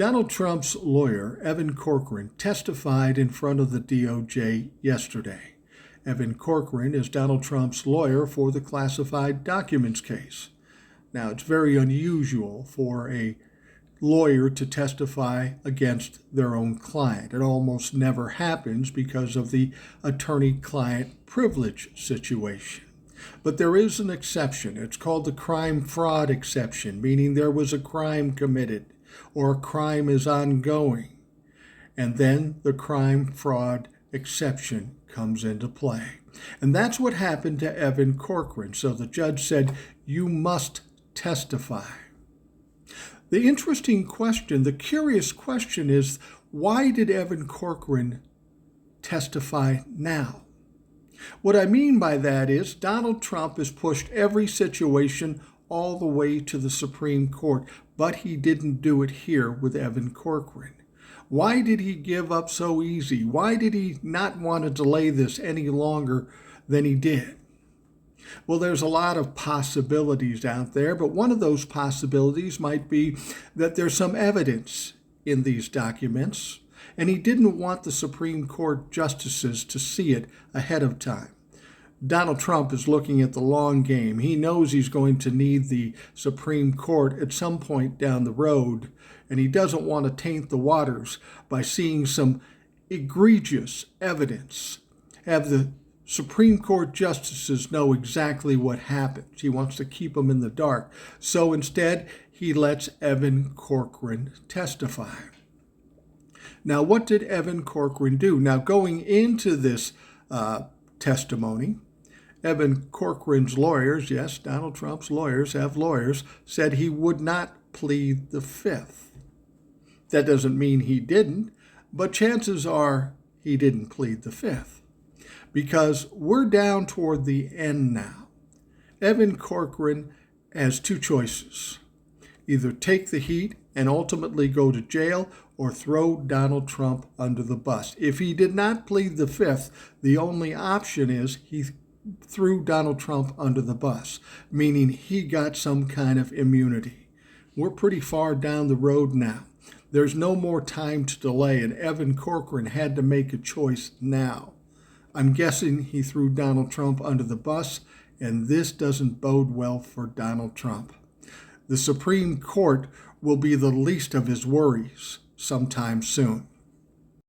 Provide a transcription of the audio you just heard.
Donald Trump's lawyer, Evan Corcoran, testified in front of the DOJ yesterday. Evan Corcoran is Donald Trump's lawyer for the classified documents case. Now, it's very unusual for a lawyer to testify against their own client. It almost never happens because of the attorney-client privilege situation. But there is an exception. It's called the crime fraud exception, meaning there was a crime committed or a crime is ongoing. And then the crime fraud exception comes into play. And that's what happened to Evan Corcoran. So the judge said, you must testify. The interesting question, the curious question is, why did Evan Corcoran testify now? What I mean by that is Donald Trump has pushed every situation all the way to the Supreme Court, but he didn't do it here with Evan Corcoran. Why did he give up so easy? Why did he not want to delay this any longer than he did? Well, there's a lot of possibilities out there, but one of those possibilities might be that there's some evidence in these documents, and he didn't want the Supreme Court justices to see it ahead of time. Donald Trump is looking at the long game. He knows he's going to need the Supreme Court at some point down the road, and he doesn't want to taint the waters by seeing some egregious evidence. Have the Supreme Court justices know exactly what happens. He wants to keep them in the dark. So instead, he lets Evan Corcoran testify. Now, what did Evan Corcoran do? Now, going into this testimony, Evan Corcoran's lawyers, yes, Donald Trump's lawyers have lawyers, said he would not plead the fifth. That doesn't mean he didn't, but chances are he didn't plead the fifth, because we're down toward the end now. Evan Corcoran has two choices: either take the heat and ultimately go to jail, or throw Donald Trump under the bus. If he did not plead the fifth, the only option is he threw Donald Trump under the bus, meaning he got some kind of immunity. We're pretty far down the road now. There's no more time to delay, and Evan Corcoran had to make a choice now. I'm guessing he threw Donald Trump under the bus, and this doesn't bode well for Donald Trump. The Supreme Court will be the least of his worries sometime soon.